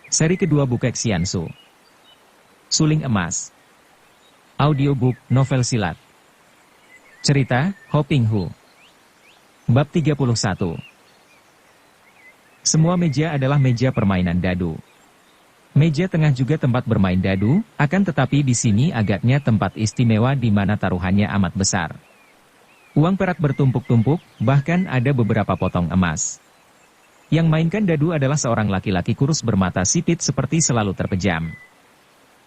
Seri kedua buku Xiansu. Suling Emas. Audiobook, novel silat. Cerita, Ho Ping Hu. Bab 31. Semua meja adalah meja permainan dadu. Meja tengah juga tempat bermain dadu, akan tetapi di sini agaknya tempat istimewa di mana taruhannya amat besar. Uang perak bertumpuk-tumpuk, bahkan ada beberapa potong emas. Yang mainkan dadu adalah seorang laki-laki kurus bermata sipit seperti selalu terpejam.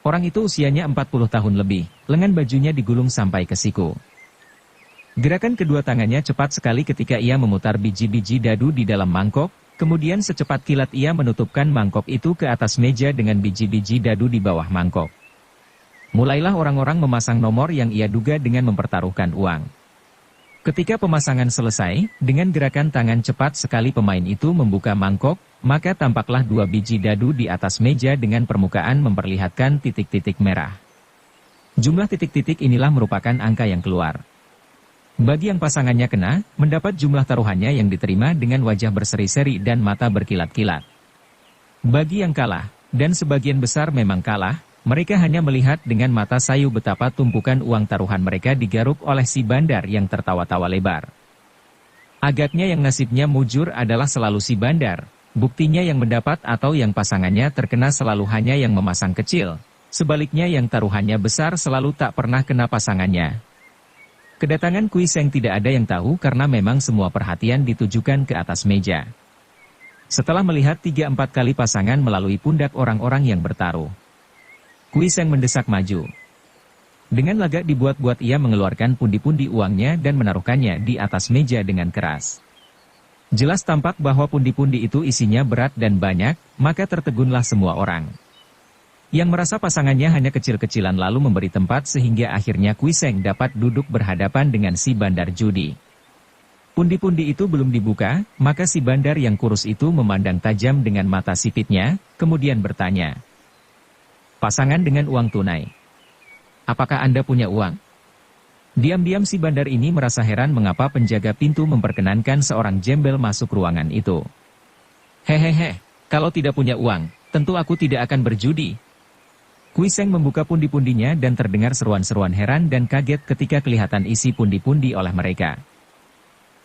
Orang itu usianya 40 tahun lebih, lengan bajunya digulung sampai ke siku. Gerakan kedua tangannya cepat sekali ketika ia memutar biji-biji dadu di dalam mangkok, kemudian secepat kilat ia menutupkan mangkok itu ke atas meja dengan biji-biji dadu di bawah mangkok. Mulailah orang-orang memasang nomor yang ia duga dengan mempertaruhkan uang. Ketika pemasangan selesai, dengan gerakan tangan cepat sekali pemain itu membuka mangkok, maka tampaklah dua biji dadu di atas meja dengan permukaan memperlihatkan titik-titik merah. Jumlah titik-titik inilah merupakan angka yang keluar. Bagi yang pasangannya kena, mendapat jumlah taruhannya yang diterima dengan wajah berseri-seri dan mata berkilat-kilat. Bagi yang kalah, dan sebagian besar memang kalah, mereka hanya melihat dengan mata sayu betapa tumpukan uang taruhan mereka digaruk oleh si bandar yang tertawa-tawa lebar. Agaknya yang nasibnya mujur adalah selalu si bandar, buktinya yang mendapat atau yang pasangannya terkena selalu hanya yang memasang kecil, sebaliknya yang taruhannya besar selalu tak pernah kena pasangannya. Kedatangan Kui Seng tidak ada yang tahu karena memang semua perhatian ditujukan ke atas meja. Setelah melihat 3-4 kali pasangan melalui pundak orang-orang yang bertaruh, Kui Seng mendesak maju. Dengan lagak dibuat-buat ia mengeluarkan pundi-pundi uangnya dan menaruhkannya di atas meja dengan keras. Jelas tampak bahwa pundi-pundi itu isinya berat dan banyak, maka tertegunlah semua orang. Yang merasa pasangannya hanya kecil-kecilan lalu memberi tempat sehingga akhirnya Kui Seng dapat duduk berhadapan dengan si bandar judi. Pundi-pundi itu belum dibuka, maka si bandar yang kurus itu memandang tajam dengan mata sipitnya, kemudian bertanya, "Pasangan dengan uang tunai. Apakah Anda punya uang?" Diam-diam si bandar ini merasa heran mengapa penjaga pintu memperkenankan seorang jembel masuk ruangan itu. "Hehehe, kalau tidak punya uang, tentu aku tidak akan berjudi." Kui Seng membuka pundi-pundinya dan terdengar seruan-seruan heran dan kaget ketika kelihatan isi pundi-pundi oleh mereka.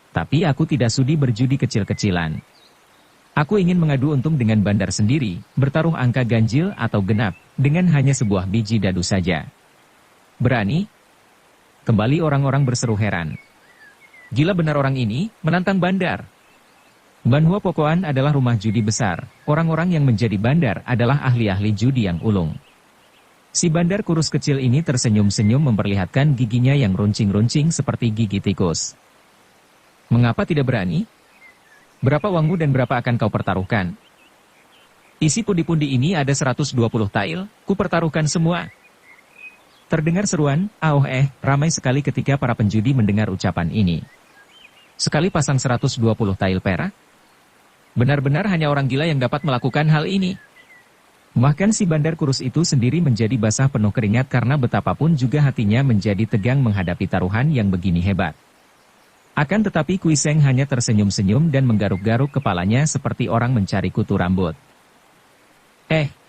"Tapi aku tidak sudi berjudi kecil-kecilan. Aku ingin mengadu untung dengan bandar sendiri, bertaruh angka ganjil atau genap, dengan hanya sebuah biji dadu saja." "Berani?" Kembali orang-orang berseru heran. "Gila benar orang ini, menantang bandar." Banhua Pokoan adalah rumah judi besar, orang-orang yang menjadi bandar adalah ahli-ahli judi yang ulung. Si bandar kurus kecil ini tersenyum-senyum memperlihatkan giginya yang runcing-runcing seperti gigi tikus. "Mengapa tidak berani? Berapa uangmu dan berapa akan kau pertaruhkan?" "Isi pundi-pundi ini ada 120 tail, ku pertaruhkan semua." Terdengar seruan, ramai sekali ketika para penjudi mendengar ucapan ini. Sekali pasang 120 tail perak? Benar-benar hanya orang gila yang dapat melakukan hal ini. Bahkan si bandar kurus itu sendiri menjadi basah penuh keringat karena betapapun juga hatinya menjadi tegang menghadapi taruhan yang begini hebat. Akan tetapi Kui Seng hanya tersenyum-senyum dan menggaruk-garuk kepalanya seperti orang mencari kutu rambut.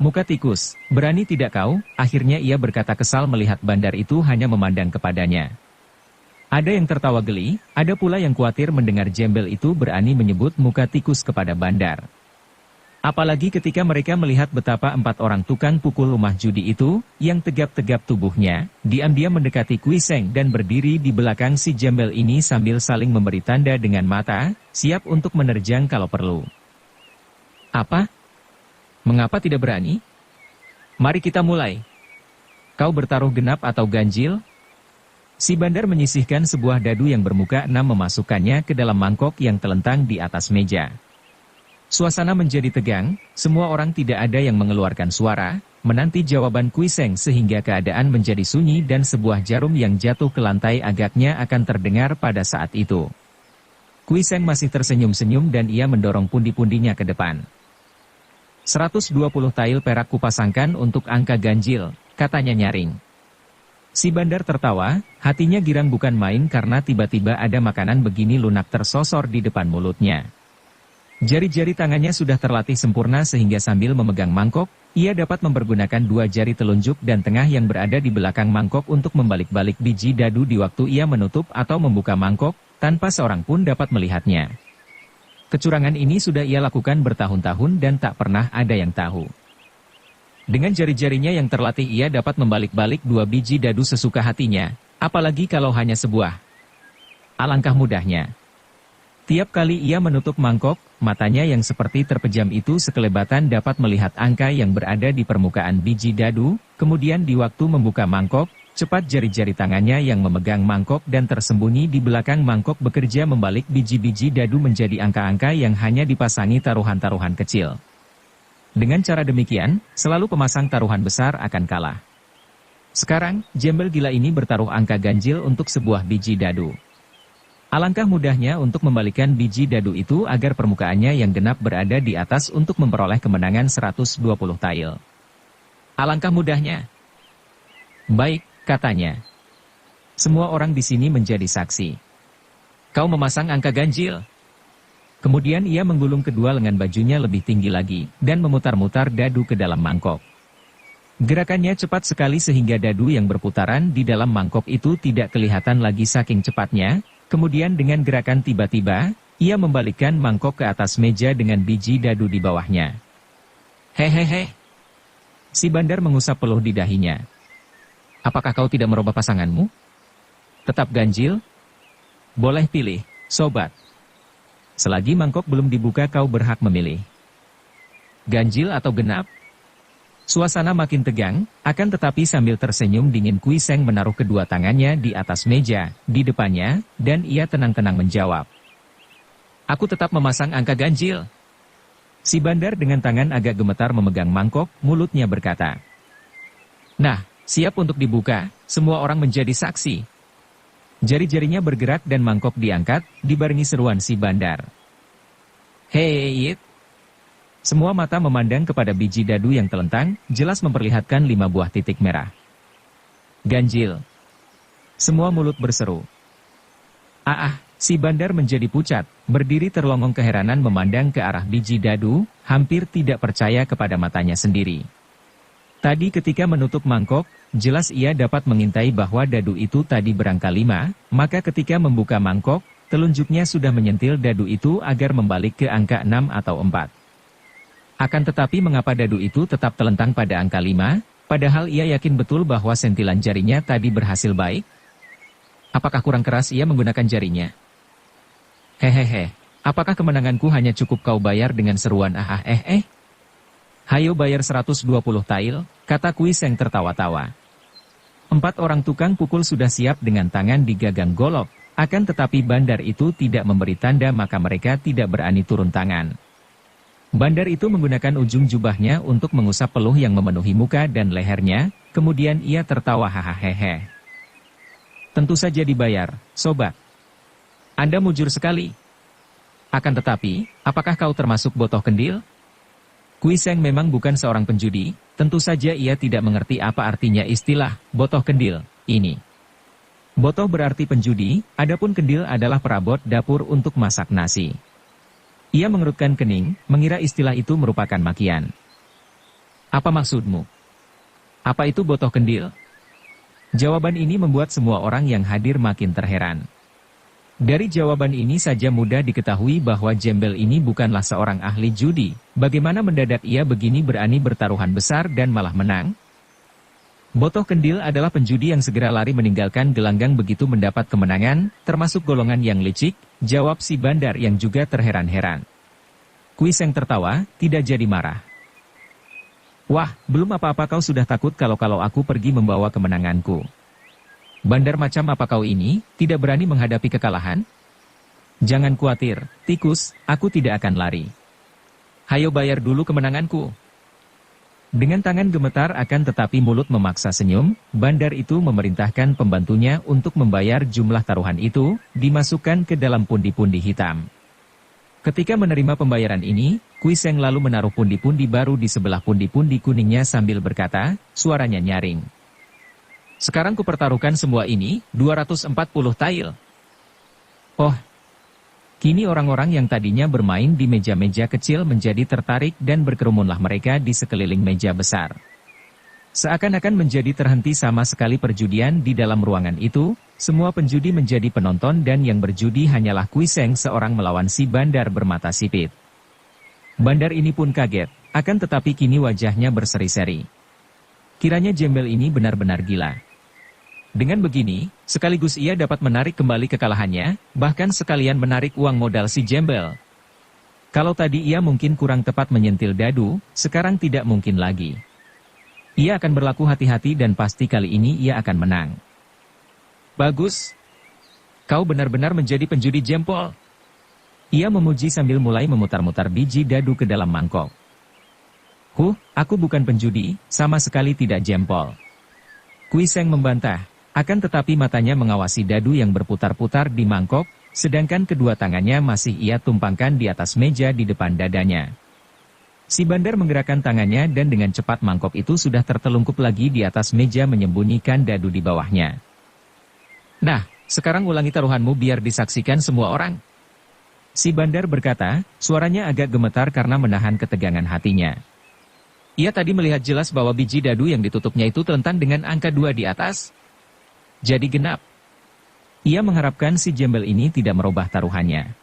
Muka tikus, berani tidak kau?" Akhirnya ia berkata kesal melihat bandar itu hanya memandang kepadanya. Ada yang tertawa geli, ada pula yang khawatir mendengar jembel itu berani menyebut muka tikus kepada bandar. Apalagi ketika mereka melihat betapa 4 orang tukang pukul rumah judi itu, yang tegap-tegap tubuhnya, diam-diam mendekati Kui Seng dan berdiri di belakang si jembel ini sambil saling memberi tanda dengan mata, siap untuk menerjang kalau perlu. "Apa? Mengapa tidak berani? Mari kita mulai. Kau bertaruh genap atau ganjil?" Si bandar menyisihkan sebuah dadu yang bermuka 6 memasukkannya ke dalam mangkok yang telentang di atas meja. Suasana menjadi tegang, semua orang tidak ada yang mengeluarkan suara, menanti jawaban Kui Seng sehingga keadaan menjadi sunyi dan sebuah jarum yang jatuh ke lantai agaknya akan terdengar pada saat itu. Kui Seng masih tersenyum-senyum dan ia mendorong pundi-pundinya ke depan. 120 tail perak kupasangkan untuk angka ganjil, katanya nyaring. Si bandar tertawa, hatinya girang bukan main karena tiba-tiba ada makanan begini lunak tersosor di depan mulutnya. Jari-jari tangannya sudah terlatih sempurna sehingga sambil memegang mangkok, ia dapat mempergunakan dua jari telunjuk dan tengah yang berada di belakang mangkok untuk membalik-balik biji dadu di waktu ia menutup atau membuka mangkok, tanpa seorang pun dapat melihatnya. Kecurangan ini sudah ia lakukan bertahun-tahun dan tak pernah ada yang tahu. Dengan jari-jarinya yang terlatih ia dapat membalik-balik dua biji dadu sesuka hatinya, apalagi kalau hanya sebuah. Alangkah mudahnya. Tiap kali ia menutup mangkok, matanya yang seperti terpejam itu sekelebatan dapat melihat angka yang berada di permukaan biji dadu, kemudian di waktu membuka mangkok, cepat jari-jari tangannya yang memegang mangkok dan tersembunyi di belakang mangkok bekerja membalik biji-biji dadu menjadi angka-angka yang hanya dipasangi taruhan-taruhan kecil. Dengan cara demikian, selalu pemasang taruhan besar akan kalah. Sekarang, jembel gila ini bertaruh angka ganjil untuk sebuah biji dadu. Alangkah mudahnya untuk membalikan biji dadu itu agar permukaannya yang genap berada di atas untuk memperoleh kemenangan 120 tail. Alangkah mudahnya. Baik, katanya. Semua orang di sini menjadi saksi. Kau memasang angka ganjil. Kemudian ia menggulung kedua lengan bajunya lebih tinggi lagi, dan memutar-mutar dadu ke dalam mangkok. Gerakannya cepat sekali sehingga dadu yang berputaran di dalam mangkok itu tidak kelihatan lagi saking cepatnya. Kemudian dengan gerakan tiba-tiba, ia membalikkan mangkok ke atas meja dengan biji dadu di bawahnya. Hehehe. Si bandar mengusap peluh di dahinya. Apakah kau tidak merubah pasanganmu? Tetap ganjil? Boleh pilih, sobat. Selagi mangkok belum dibuka kau berhak memilih. Ganjil atau genap? Suasana makin tegang, akan tetapi sambil tersenyum dingin Kui Seng menaruh kedua tangannya di atas meja, di depannya, dan ia tenang-tenang menjawab. Aku tetap memasang angka ganjil. Si bandar dengan tangan agak gemetar memegang mangkok, mulutnya berkata. Nah, siap untuk dibuka, semua orang menjadi saksi. Jari-jarinya bergerak dan mangkok diangkat, dibarengi seruan si bandar. Hei, semua mata memandang kepada biji dadu yang telentang, jelas memperlihatkan 5 buah titik merah. Ganjil. Semua mulut berseru. Si bandar menjadi pucat, berdiri terlongong keheranan memandang ke arah biji dadu, hampir tidak percaya kepada matanya sendiri. Tadi ketika menutup mangkok, jelas ia dapat mengintai bahwa dadu itu tadi berangka 5, maka ketika membuka mangkok, telunjuknya sudah menyentil dadu itu agar membalik ke angka 6 atau 4. Akan tetapi mengapa dadu itu tetap telentang pada angka 5, padahal ia yakin betul bahwa sentilan jarinya tadi berhasil baik? Apakah kurang keras ia menggunakan jarinya? Hehehe, apakah kemenanganku hanya cukup kau bayar dengan seruan Hayo bayar 120 tail, kata Kui Seng tertawa-tawa. 4 orang tukang pukul sudah siap dengan tangan di gagang golok, akan tetapi bandar itu tidak memberi tanda maka mereka tidak berani turun tangan. Bandar itu menggunakan ujung jubahnya untuk mengusap peluh yang memenuhi muka dan lehernya, kemudian ia tertawa hahaha. Tentu saja dibayar, sobat. Anda mujur sekali. Akan tetapi, apakah kau termasuk botoh kendil? Kui Seng memang bukan seorang penjudi, tentu saja ia tidak mengerti apa artinya istilah botoh kendil ini. Botoh berarti penjudi, adapun kendil adalah perabot dapur untuk masak nasi. Ia mengerutkan kening, mengira istilah itu merupakan makian. Apa maksudmu? Apa itu botoh kendil? Jawaban ini membuat semua orang yang hadir makin terheran. Dari jawaban ini saja mudah diketahui bahwa Jembel ini bukanlah seorang ahli judi. Bagaimana mendadak ia begini berani bertaruhan besar dan malah menang? Botoh kendil adalah penjudi yang segera lari meninggalkan gelanggang begitu mendapat kemenangan, termasuk golongan yang licik, jawab si bandar yang juga terheran-heran. Kui Seng tertawa, tidak jadi marah. Wah, belum apa-apa kau sudah takut kalau aku pergi membawa kemenanganku. Bandar macam apa kau ini, tidak berani menghadapi kekalahan? Jangan khawatir, tikus, aku tidak akan lari. Hayo bayar dulu kemenanganku. Dengan tangan gemetar akan tetapi mulut memaksa senyum, bandar itu memerintahkan pembantunya untuk membayar jumlah taruhan itu, dimasukkan ke dalam pundi-pundi hitam. Ketika menerima pembayaran ini, Kui Seng lalu menaruh pundi-pundi baru di sebelah pundi-pundi kuningnya sambil berkata, suaranya nyaring. Sekarang kupertaruhkan semua ini, 240 tail. Oh, Kini orang-orang yang tadinya bermain di meja-meja kecil menjadi tertarik dan berkerumunlah mereka di sekeliling meja besar. Seakan-akan menjadi terhenti sama sekali perjudian di dalam ruangan itu, semua penjudi menjadi penonton dan yang berjudi hanyalah Kuiseng seorang melawan si bandar bermata sipit. Bandar ini pun kaget, akan tetapi kini wajahnya berseri-seri. Kiranya Jembel ini benar-benar gila. Dengan begini, sekaligus ia dapat menarik kembali kekalahannya, bahkan sekalian menarik uang modal si Jembel. Kalau tadi ia mungkin kurang tepat menyentil dadu, sekarang tidak mungkin lagi. Ia akan berlaku hati-hati dan pasti kali ini ia akan menang. Bagus. Kau benar-benar menjadi penjudi jempol. Ia memuji sambil mulai memutar-mutar biji dadu ke dalam mangkok. Aku bukan penjudi, sama sekali tidak jempol. Kuiseng membantah. Akan tetapi matanya mengawasi dadu yang berputar-putar di mangkok, sedangkan kedua tangannya masih ia tumpangkan di atas meja di depan dadanya. Si bandar menggerakkan tangannya dan dengan cepat mangkok itu sudah tertelungkup lagi di atas meja menyembunyikan dadu di bawahnya. Nah, sekarang ulangi taruhanmu biar disaksikan semua orang. Si bandar berkata, suaranya agak gemetar karena menahan ketegangan hatinya. Ia tadi melihat jelas bahwa biji dadu yang ditutupnya itu terentang dengan angka 2 di atas. Jadi genap. Ia mengharapkan si Jembel ini tidak merubah taruhannya.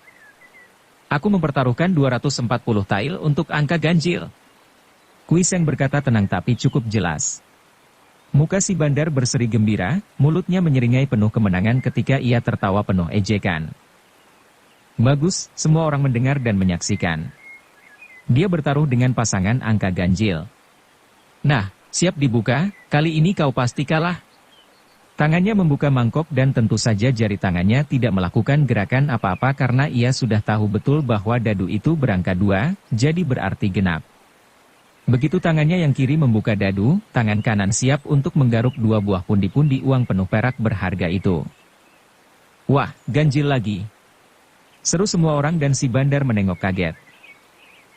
Aku mempertaruhkan 240 tail untuk angka ganjil. Kuiseng berkata tenang tapi cukup jelas. Muka si bandar berseri gembira, mulutnya menyeringai penuh kemenangan ketika ia tertawa penuh ejekan. Bagus, semua orang mendengar dan menyaksikan. Dia bertaruh dengan pasangan angka ganjil. Nah, siap dibuka, kali ini kau pasti kalah. Tangannya membuka mangkok dan tentu saja jari tangannya tidak melakukan gerakan apa-apa karena ia sudah tahu betul bahwa dadu itu berangka 2, jadi berarti genap. Begitu tangannya yang kiri membuka dadu, tangan kanan siap untuk menggaruk 2 buah pundi-pundi uang penuh perak berharga itu. Wah, ganjil lagi. Seru semua orang dan si bandar menengok kaget.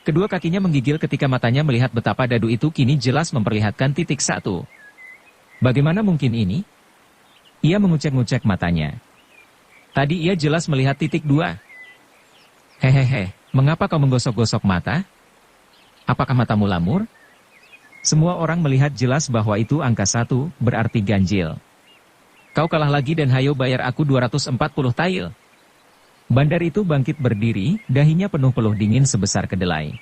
Kedua kakinya menggigil ketika matanya melihat betapa dadu itu kini jelas memperlihatkan titik 1. Bagaimana mungkin ini? Ia mengucek-ngucek matanya. Tadi ia jelas melihat titik 2. Hehehe, mengapa kau menggosok-gosok mata? Apakah matamu lamur? Semua orang melihat jelas bahwa itu angka 1, berarti ganjil. Kau kalah lagi dan hayo bayar aku 240 tail. Bandar itu bangkit berdiri, dahinya penuh peluh dingin sebesar kedelai.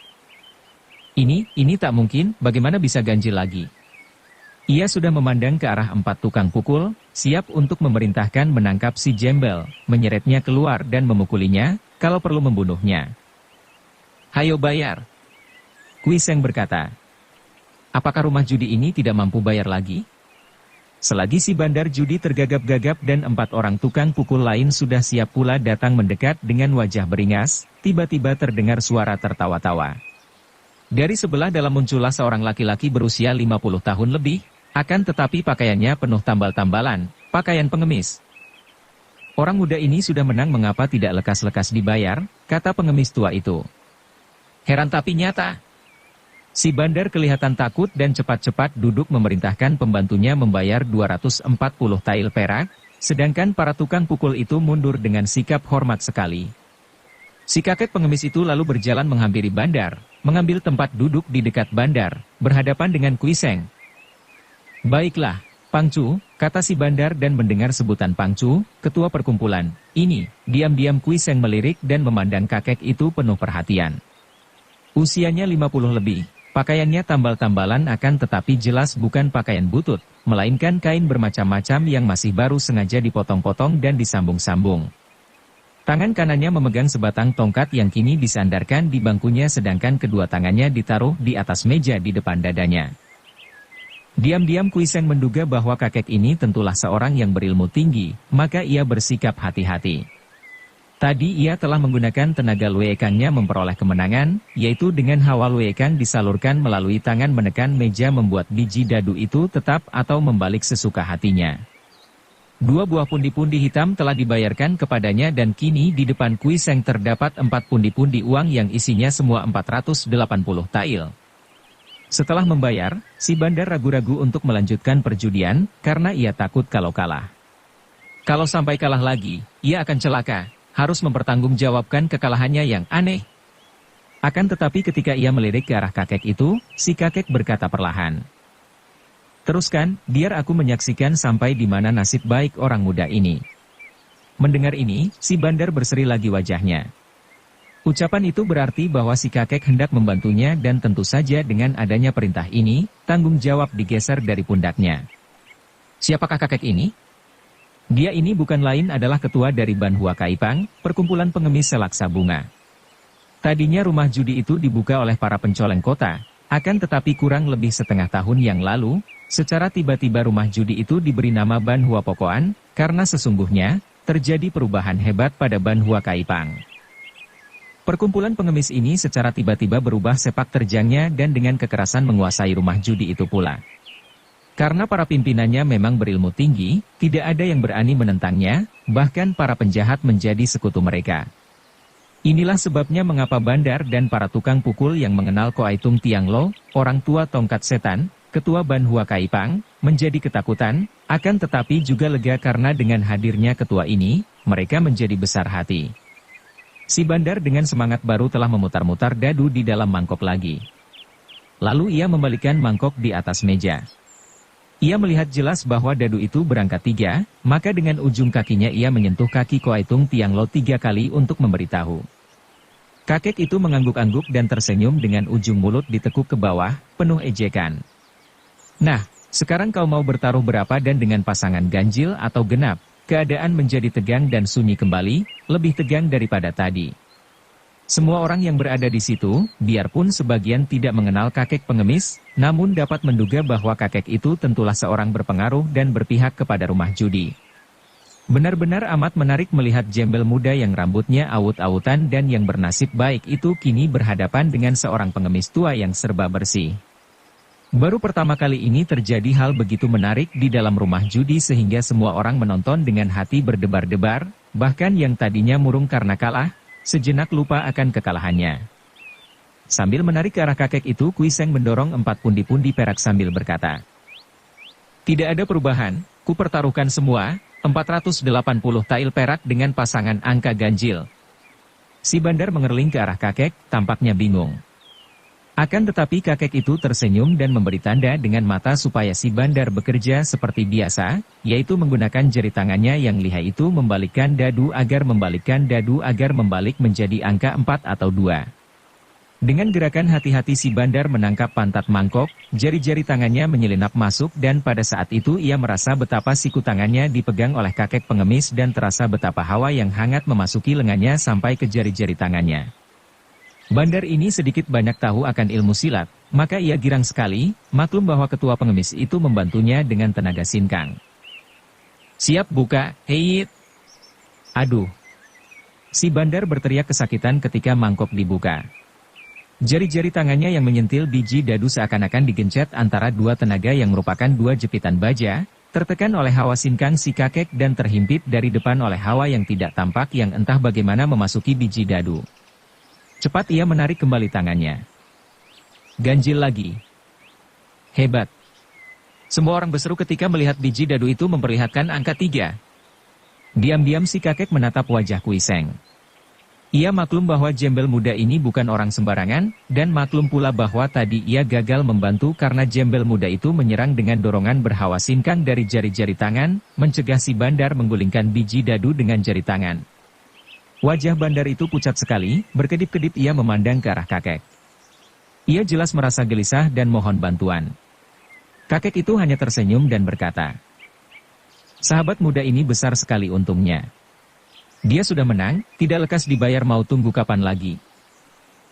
Ini tak mungkin, bagaimana bisa ganjil lagi? Ia sudah memandang ke arah 4 tukang pukul, siap untuk memerintahkan menangkap si Jembel, menyeretnya keluar dan memukulinya, kalau perlu membunuhnya. Hayo bayar. Kuiseng berkata. Apakah rumah judi ini tidak mampu bayar lagi? Selagi si bandar judi tergagap-gagap dan 4 orang tukang pukul lain sudah siap pula datang mendekat dengan wajah beringas, tiba-tiba terdengar suara tertawa-tawa. Dari sebelah dalam muncullah seorang laki-laki berusia 50 tahun lebih, akan tetapi pakaiannya penuh tambal-tambalan, pakaian pengemis. Orang muda ini sudah menang mengapa tidak lekas-lekas dibayar, kata pengemis tua itu. Heran tapi nyata. Si bandar kelihatan takut dan cepat-cepat duduk memerintahkan pembantunya membayar 240 tail perak, sedangkan para tukang pukul itu mundur dengan sikap hormat sekali. Si kakek pengemis itu lalu berjalan menghampiri bandar, mengambil tempat duduk di dekat bandar, berhadapan dengan Kuiseng. Baiklah, Pangcu, kata si bandar dan mendengar sebutan Pangcu, ketua perkumpulan, ini, diam-diam Kuiseng melirik dan memandang kakek itu penuh perhatian. Usianya 50 lebih, pakaiannya tambal-tambalan akan tetapi jelas bukan pakaian butut, melainkan kain bermacam-macam yang masih baru sengaja dipotong-potong dan disambung-sambung. Tangan kanannya memegang sebatang tongkat yang kini disandarkan di bangkunya sedangkan kedua tangannya ditaruh di atas meja di depan dadanya. Diam-diam Kuiseng menduga bahwa kakek ini tentulah seorang yang berilmu tinggi, maka ia bersikap hati-hati. Tadi ia telah menggunakan tenaga luekangnya memperoleh kemenangan, yaitu dengan hawa luekang disalurkan melalui tangan menekan meja membuat biji dadu itu tetap atau membalik sesuka hatinya. 2 buah pundi-pundi hitam telah dibayarkan kepadanya dan kini di depan Kuiseng terdapat 4 pundi-pundi uang yang isinya semua 480 tail. Setelah membayar, si bandar ragu-ragu untuk melanjutkan perjudian, karena ia takut kalau kalah. Kalau sampai kalah lagi, ia akan celaka. harus mempertanggungjawabkan kekalahannya yang aneh. Akan tetapi ketika ia melirik ke arah kakek itu, si kakek berkata perlahan. Teruskan, biar aku menyaksikan sampai di mana nasib baik orang muda ini. Mendengar ini, si bandar berseri lagi wajahnya. Ucapan itu berarti bahwa si kakek hendak membantunya dan tentu saja dengan adanya perintah ini, tanggung jawab digeser dari pundaknya. Siapakah kakek ini? Dia ini bukan lain adalah ketua dari Banhua Kaipang, perkumpulan pengemis selaksa bunga. Tadinya rumah judi itu dibuka oleh para pencoleng kota, akan tetapi kurang lebih setengah tahun yang lalu, secara tiba-tiba rumah judi itu diberi nama Banhua Pokoan, karena sesungguhnya, terjadi perubahan hebat pada Banhua Kaipang. Perkumpulan pengemis ini secara tiba-tiba berubah sepak terjangnya dan dengan kekerasan menguasai rumah judi itu pula. Karena para pimpinannya memang berilmu tinggi, tidak ada yang berani menentangnya, bahkan para penjahat menjadi sekutu mereka. Inilah sebabnya mengapa bandar dan para tukang pukul yang mengenal Koaitung Tianglo, orang tua tongkat setan, ketua Banhua Kaipang, menjadi ketakutan, akan tetapi juga lega karena dengan hadirnya ketua ini, mereka menjadi besar hati. Si bandar dengan semangat baru telah memutar-mutar dadu di dalam mangkok lagi. Lalu ia membalikkan mangkok di atas meja. Ia melihat jelas bahwa dadu itu berangkat 3, maka dengan ujung kakinya ia menyentuh kaki Koaitung Tianglo 3 kali untuk memberitahu. Kakek itu mengangguk-angguk dan tersenyum dengan ujung mulut ditekuk ke bawah, penuh ejekan. Nah, sekarang kau mau bertaruh berapa dan dengan pasangan ganjil atau genap? Keadaan menjadi tegang dan sunyi kembali, lebih tegang daripada tadi. Semua orang yang berada di situ, biarpun sebagian tidak mengenal kakek pengemis, namun dapat menduga bahwa kakek itu tentulah seorang berpengaruh dan berpihak kepada rumah judi. Benar-benar amat menarik melihat jembel muda yang rambutnya awut-awutan dan yang bernasib baik itu kini berhadapan dengan seorang pengemis tua yang serba bersih. Baru pertama kali ini terjadi hal begitu menarik di dalam rumah judi sehingga semua orang menonton dengan hati berdebar-debar, bahkan yang tadinya murung karena kalah, sejenak lupa akan kekalahannya. Sambil menarik ke arah kakek itu, Kui Seng mendorong 4 pundi-pundi perak sambil berkata, "Tidak ada perubahan, ku pertaruhkan semua, 480 tail perak dengan pasangan angka ganjil." Si bandar mengerling ke arah kakek, tampaknya bingung. Akan tetapi kakek itu tersenyum dan memberi tanda dengan mata supaya si bandar bekerja seperti biasa, yaitu menggunakan jari tangannya yang lihai itu membalikkan dadu agar membalik menjadi angka 4 atau 2. Dengan gerakan hati-hati si bandar menangkap pantat mangkok, jari-jari tangannya menyelinap masuk dan pada saat itu ia merasa betapa siku tangannya dipegang oleh kakek pengemis dan terasa betapa hawa yang hangat memasuki lengannya sampai ke jari-jari tangannya. Bandar ini sedikit banyak tahu akan ilmu silat, maka ia girang sekali, maklum bahwa ketua pengemis itu membantunya dengan tenaga sinkang. "Siap buka, heit!" Aduh! Si bandar berteriak kesakitan ketika mangkok dibuka. Jari-jari tangannya yang menyentil biji dadu seakan-akan digencet antara dua tenaga yang merupakan 2 jepitan baja, tertekan oleh hawa sinkang si kakek dan terhimpit dari depan oleh hawa yang tidak tampak yang entah bagaimana memasuki biji dadu. Cepat ia menarik kembali tangannya. Ganjil lagi. Hebat. Semua orang berseru ketika melihat biji dadu itu memperlihatkan angka 3. Diam-diam si kakek menatap wajah Kui Seng. Ia maklum bahwa jembel muda ini bukan orang sembarangan, dan maklum pula bahwa tadi ia gagal membantu karena jembel muda itu menyerang dengan dorongan berhawa sinkang dari jari-jari tangan, mencegah si bandar menggulingkan biji dadu dengan jari tangan. Wajah bandar itu pucat sekali, berkedip-kedip ia memandang ke arah kakek. Ia jelas merasa gelisah dan mohon bantuan. Kakek itu hanya tersenyum dan berkata, "Sahabat muda ini besar sekali untungnya. Dia sudah menang, tidak lekas dibayar mau tunggu kapan lagi."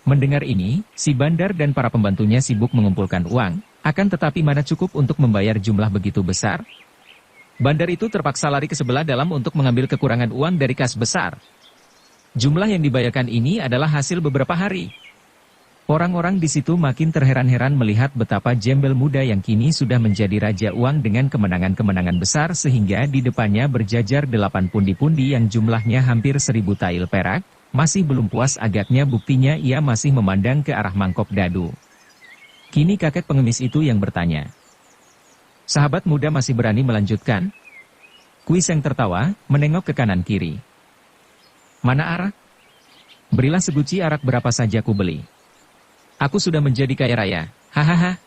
Mendengar ini, si bandar dan para pembantunya sibuk mengumpulkan uang, akan tetapi mana cukup untuk membayar jumlah begitu besar? Bandar itu terpaksa lari ke sebelah dalam untuk mengambil kekurangan uang dari kas besar. Jumlah yang dibayarkan ini adalah hasil beberapa hari. Orang-orang di situ makin terheran-heran melihat betapa jembel muda yang kini sudah menjadi raja uang dengan kemenangan-kemenangan besar sehingga di depannya berjajar 8 pundi-pundi yang jumlahnya hampir 1000 tail perak, masih belum puas agaknya buktinya ia masih memandang ke arah mangkok dadu. Kini kakek pengemis itu yang bertanya. "Sahabat muda masih berani melanjutkan?" Kui Seng tertawa, menengok ke kanan kiri. Mana arak? Berilah seguci arak berapa saja ku beli. Aku sudah menjadi kaya raya, hahaha.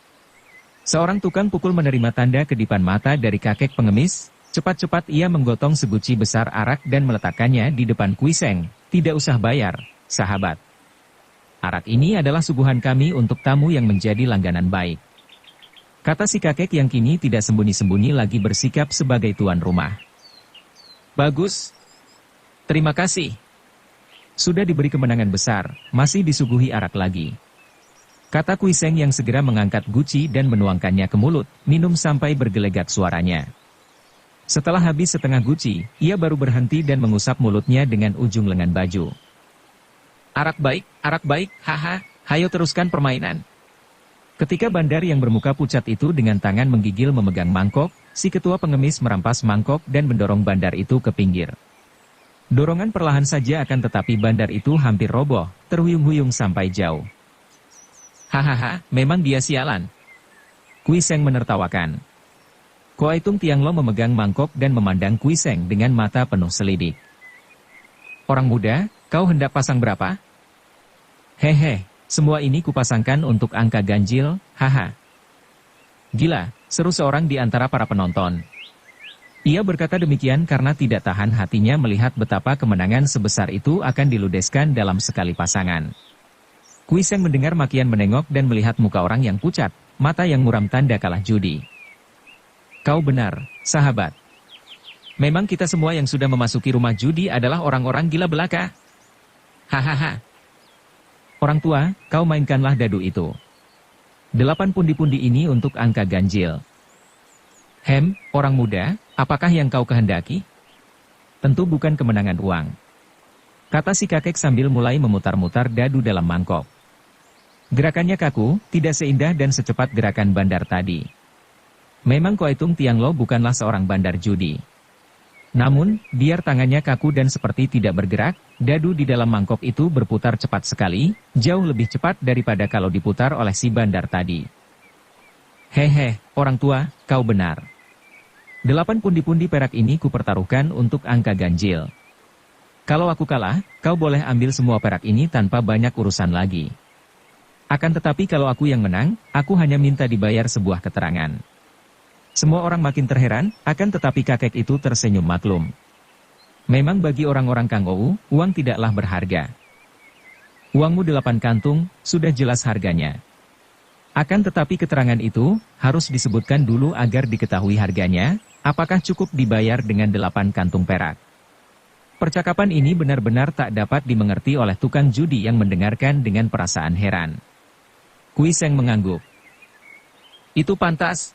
Seorang tukang pukul menerima tanda kedipan mata dari kakek pengemis. Cepat-cepat ia menggotong seguci besar arak dan meletakkannya di depan Kuiseng. Tidak usah bayar, sahabat. Arak ini adalah suguhan kami untuk tamu yang menjadi langganan baik. Kata si kakek yang kini tidak sembunyi-sembunyi lagi bersikap sebagai tuan rumah. Bagus. Terima kasih. Sudah diberi kemenangan besar, masih disuguhi arak lagi. Kata Kuiseng yang segera mengangkat guci dan menuangkannya ke mulut, minum sampai bergelegak suaranya. Setelah habis setengah guci, ia baru berhenti dan mengusap mulutnya dengan ujung lengan baju. Arak baik, haha, hayo teruskan permainan. Ketika bandar yang bermuka pucat itu dengan tangan menggigil memegang mangkok, si ketua pengemis merampas mangkok dan mendorong bandar itu ke pinggir. Dorongan perlahan saja akan tetapi bandar itu hampir roboh, terhuyung-huyung sampai jauh. Hahaha, memang dia sialan. Kuiseng menertawakan. Koaitung Tianglo memegang mangkok dan memandang Kuiseng dengan mata penuh selidik. Orang muda, kau hendak pasang berapa? Hehe, semua ini kupasangkan untuk angka ganjil, haha. Gila, seru seorang di antara para penonton. Ia berkata demikian karena tidak tahan hatinya melihat betapa kemenangan sebesar itu akan diludeskan dalam sekali pasangan. Kuiseng mendengar makian menengok dan melihat muka orang yang pucat, mata yang muram tanda kalah judi. Kau benar, sahabat. Memang kita semua yang sudah memasuki rumah judi adalah orang-orang gila belaka. Hahaha. Orang tua, kau mainkanlah dadu itu. 8 pundi-pundi ini untuk angka ganjil. Orang muda, apakah yang kau kehendaki? Tentu bukan kemenangan uang. Kata si kakek sambil mulai memutar-mutar dadu dalam mangkok. Gerakannya kaku, tidak seindah dan secepat gerakan bandar tadi. Memang Koaitung Tianglo bukanlah seorang bandar judi. Namun, biar tangannya kaku dan seperti tidak bergerak, dadu di dalam mangkok itu berputar cepat sekali, jauh lebih cepat daripada kalau diputar oleh si bandar tadi. Hehe, orang tua, kau benar. 8 pundi-pundi perak ini kupertaruhkan untuk angka ganjil. Kalau aku kalah, kau boleh ambil semua perak ini tanpa banyak urusan lagi. Akan tetapi kalau aku yang menang, aku hanya minta dibayar sebuah keterangan. Semua orang makin terheran, akan tetapi kakek itu tersenyum maklum. Memang bagi orang-orang Kang Ou, uang tidaklah berharga. Uangmu 8 kantung, sudah jelas harganya. Akan tetapi keterangan itu, harus disebutkan dulu agar diketahui harganya, apakah cukup dibayar dengan 8 kantung perak. Percakapan ini benar-benar tak dapat dimengerti oleh tukang judi yang mendengarkan dengan perasaan heran. Kuiseng mengangguk. Itu pantas.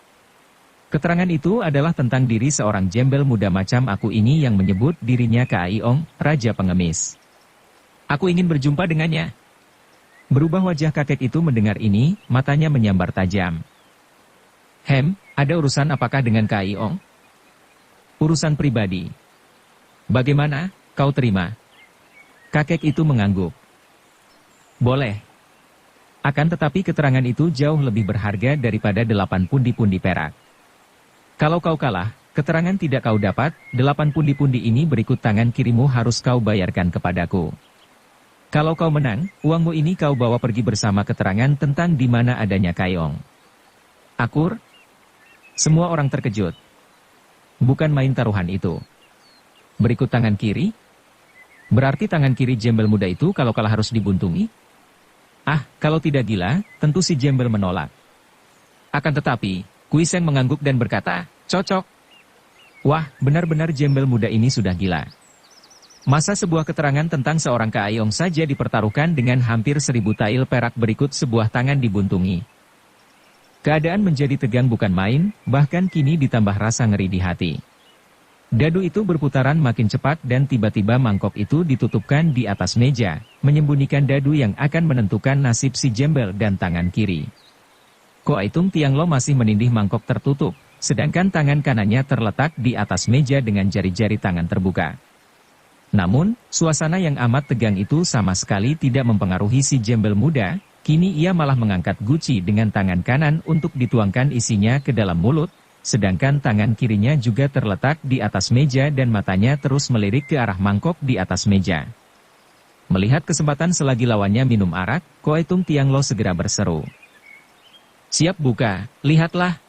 Keterangan itu adalah tentang diri seorang jembel muda macam aku ini yang menyebut dirinya Kaiong, Raja Pengemis. Aku ingin berjumpa dengannya. Berubah wajah kakek itu mendengar ini, matanya menyambar tajam. Ada urusan apakah dengan Kaiong? Urusan pribadi. Bagaimana, kau terima? Kakek itu mengangguk. Boleh. Akan tetapi keterangan itu jauh lebih berharga daripada 8 pundi-pundi perak. Kalau kau kalah, keterangan tidak kau dapat, 8 pundi-pundi ini berikut tangan kirimu harus kau bayarkan kepadaku. Kalau kau menang, uangmu ini kau bawa pergi bersama keterangan tentang di mana adanya Kaiong. Akur? Semua orang terkejut. Bukan main taruhan itu. Berikut tangan kiri? Berarti tangan kiri jembel muda itu kalau kalah harus dibuntungi? Kalau tidak gila, tentu si jembel menolak. Akan tetapi, Kuiseng mengangguk dan berkata, cocok. Wah, benar-benar jembel muda ini sudah gila. Masa sebuah keterangan tentang seorang Kaiong saja dipertaruhkan dengan hampir 1000 tail perak berikut sebuah tangan dibuntungi. Keadaan menjadi tegang bukan main, bahkan kini ditambah rasa ngeri di hati. Dadu itu berputaran makin cepat dan tiba-tiba mangkok itu ditutupkan di atas meja, menyembunyikan dadu yang akan menentukan nasib si jembel dan tangan kiri. Koaitung Tianglo masih menindih mangkok tertutup, sedangkan tangan kanannya terletak di atas meja dengan jari-jari tangan terbuka. Namun, suasana yang amat tegang itu sama sekali tidak mempengaruhi si jembel muda, kini ia malah mengangkat guci dengan tangan kanan untuk dituangkan isinya ke dalam mulut, sedangkan tangan kirinya juga terletak di atas meja dan matanya terus melirik ke arah mangkok di atas meja. Melihat kesempatan selagi lawannya minum arak, Koai Tung Tianglo segera berseru. Siap buka, lihatlah.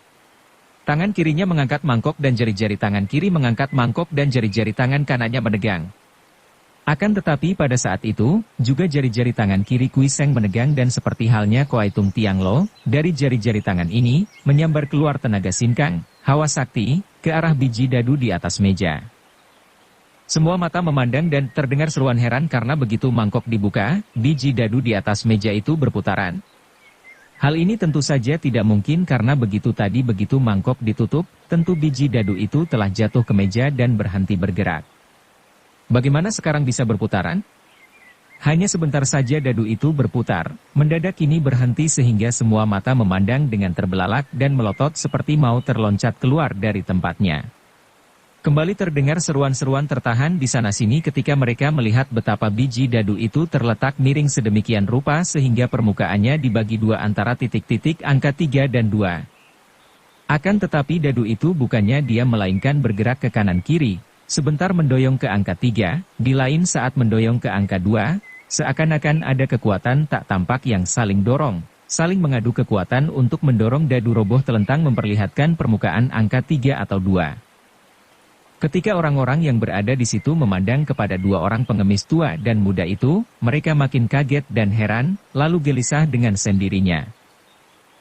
Tangan kirinya mengangkat mangkok dan jari-jari tangan kiri mengangkat mangkok dan jari-jari tangan kanannya menegang. Akan tetapi pada saat itu, juga jari-jari tangan kiri Kui Seng menegang dan seperti halnya Koai Tung Tianglo, dari jari-jari tangan ini, menyambar keluar tenaga sinkang, hawa sakti, ke arah biji dadu di atas meja. Semua mata memandang dan terdengar seruan heran karena begitu mangkok dibuka, biji dadu di atas meja itu berputaran. Hal ini tentu saja tidak mungkin karena begitu mangkok ditutup, tentu biji dadu itu telah jatuh ke meja dan berhenti bergerak. Bagaimana sekarang bisa berputaran? Hanya sebentar saja dadu itu berputar, mendadak ini berhenti sehingga semua mata memandang dengan terbelalak dan melotot seperti mau terloncat keluar dari tempatnya. Kembali terdengar seruan-seruan tertahan di sana-sini ketika mereka melihat betapa biji dadu itu terletak miring sedemikian rupa sehingga permukaannya dibagi dua antara titik-titik angka 3 dan 2. Akan tetapi dadu itu bukannya diam melainkan bergerak ke kanan-kiri, sebentar mendoyong ke angka 3, di lain saat mendoyong ke angka 2, seakan-akan ada kekuatan tak tampak yang saling dorong, saling mengadu kekuatan untuk mendorong dadu roboh telentang memperlihatkan permukaan angka 3 atau 2. Ketika orang-orang yang berada di situ memandang kepada dua orang pengemis tua dan muda itu, mereka makin kaget dan heran, lalu gelisah dengan sendirinya.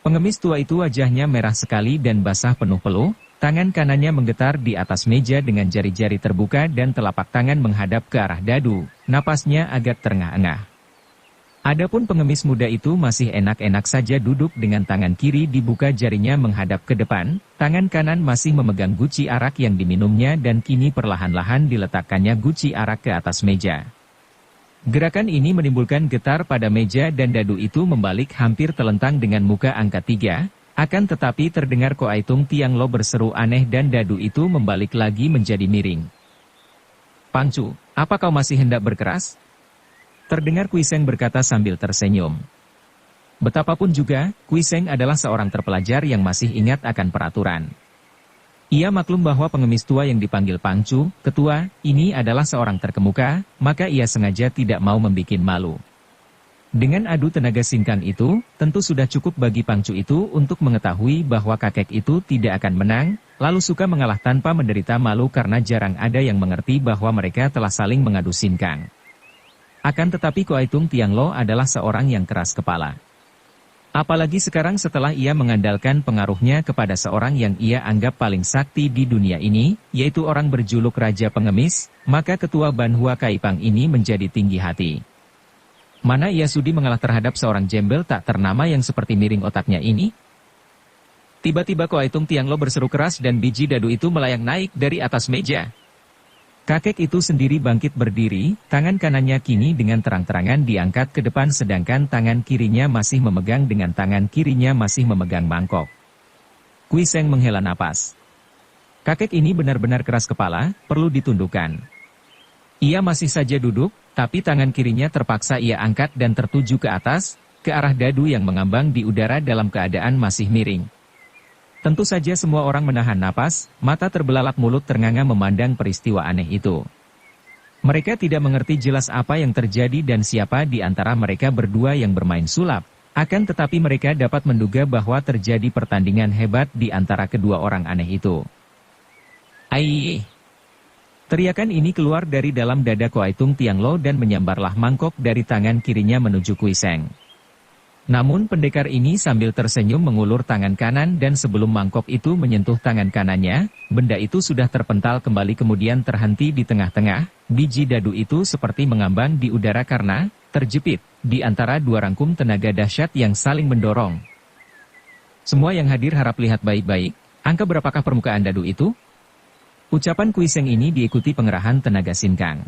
Pengemis tua itu wajahnya merah sekali dan basah penuh peluh, tangan kanannya menggetar di atas meja dengan jari-jari terbuka dan telapak tangan menghadap ke arah dadu, napasnya agak terengah-engah. Adapun pengemis muda itu masih enak-enak saja duduk dengan tangan kiri dibuka jarinya menghadap ke depan, tangan kanan masih memegang guci arak yang diminumnya dan kini perlahan-lahan diletakkannya guci arak ke atas meja. Gerakan ini menimbulkan getar pada meja dan dadu itu membalik hampir telentang dengan muka angka 3, akan tetapi terdengar Koai Tung Tianglo berseru aneh dan dadu itu membalik lagi menjadi miring. Pangcu, apa kau masih hendak berkeras? Terdengar Kui Seng berkata sambil tersenyum. Betapapun juga, Kui Seng adalah seorang terpelajar yang masih ingat akan peraturan. Ia maklum bahwa pengemis tua yang dipanggil Pangcu, ketua, ini adalah seorang terkemuka, maka ia sengaja tidak mau membikin malu. Dengan adu tenaga sinkang itu, tentu sudah cukup bagi Pangcu itu untuk mengetahui bahwa kakek itu tidak akan menang, lalu suka mengalah tanpa menderita malu karena jarang ada yang mengerti bahwa mereka telah saling mengadu sinkang. Akan tetapi Koai Tung Tianglo adalah seorang yang keras kepala. Apalagi sekarang setelah ia mengandalkan pengaruhnya kepada seorang yang ia anggap paling sakti di dunia ini, yaitu orang berjuluk Raja Pengemis, maka ketua Banhua Kaipang ini menjadi tinggi hati. Mana ia sudi mengalah terhadap seorang jembel tak ternama yang seperti miring otaknya ini? Tiba-tiba Koai Tung Tianglo berseru keras dan biji dadu itu melayang naik dari atas meja. Kakek itu sendiri bangkit berdiri, tangan kanannya kini dengan terang-terangan diangkat ke depan sedangkan tangan kirinya masih memegang mangkok. Kui Seng menghela napas. Kakek ini benar-benar keras kepala, perlu ditundukkan. Ia masih saja duduk, tapi tangan kirinya terpaksa ia angkat dan tertuju ke atas, ke arah dadu yang mengambang di udara dalam keadaan masih miring. Tentu saja semua orang menahan napas, mata terbelalak mulut ternganga memandang peristiwa aneh itu. Mereka tidak mengerti jelas apa yang terjadi dan siapa di antara mereka berdua yang bermain sulap, akan tetapi mereka dapat menduga bahwa terjadi pertandingan hebat di antara kedua orang aneh itu. Aiy! Teriakan ini keluar dari dalam dada Koai Tung Tianglo dan menyambarlah mangkok dari tangan kirinya menuju Kui Seng. Namun pendekar ini sambil tersenyum mengulur tangan kanan dan sebelum mangkok itu menyentuh tangan kanannya, benda itu sudah terpental kembali kemudian terhenti di tengah-tengah, biji dadu itu seperti mengambang di udara karena terjepit di antara dua rangkum tenaga dahsyat yang saling mendorong. Semua yang hadir harap lihat baik-baik, angka berapakah permukaan dadu itu? Ucapan Kui Seng ini diikuti pengerahan tenaga sinkang.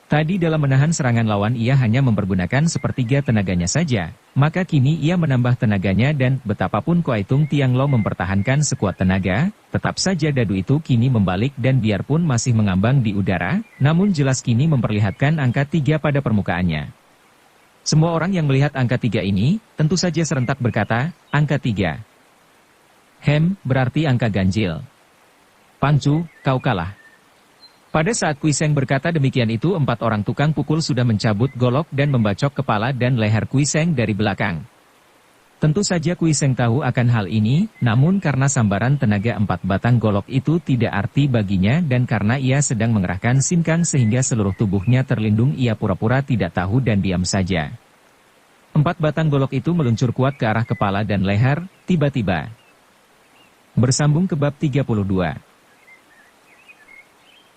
Tadi dalam menahan serangan lawan ia hanya mempergunakan sepertiga tenaganya saja, maka kini ia menambah tenaganya dan betapapun Koai Tung Tianglo mempertahankan sekuat tenaga, tetap saja dadu itu kini membalik dan biarpun masih mengambang di udara, namun jelas kini memperlihatkan angka 3 pada permukaannya. Semua orang yang melihat angka 3 ini, tentu saja serentak berkata, angka 3. Berarti angka ganjil. Pangcu, kau kalah. Pada saat Kuiseng berkata demikian itu 4 orang tukang pukul sudah mencabut golok dan membacok kepala dan leher Kuiseng dari belakang. Tentu saja Kuiseng tahu akan hal ini, namun karena sambaran tenaga 4 batang golok itu tidak arti baginya dan karena ia sedang mengerahkan sinkang sehingga seluruh tubuhnya terlindung ia pura-pura tidak tahu dan diam saja. 4 batang golok itu meluncur kuat ke arah kepala dan leher, tiba-tiba. Bersambung ke bab 32.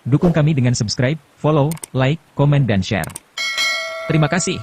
Dukung kami dengan subscribe, follow, like, komen dan share. Terima kasih.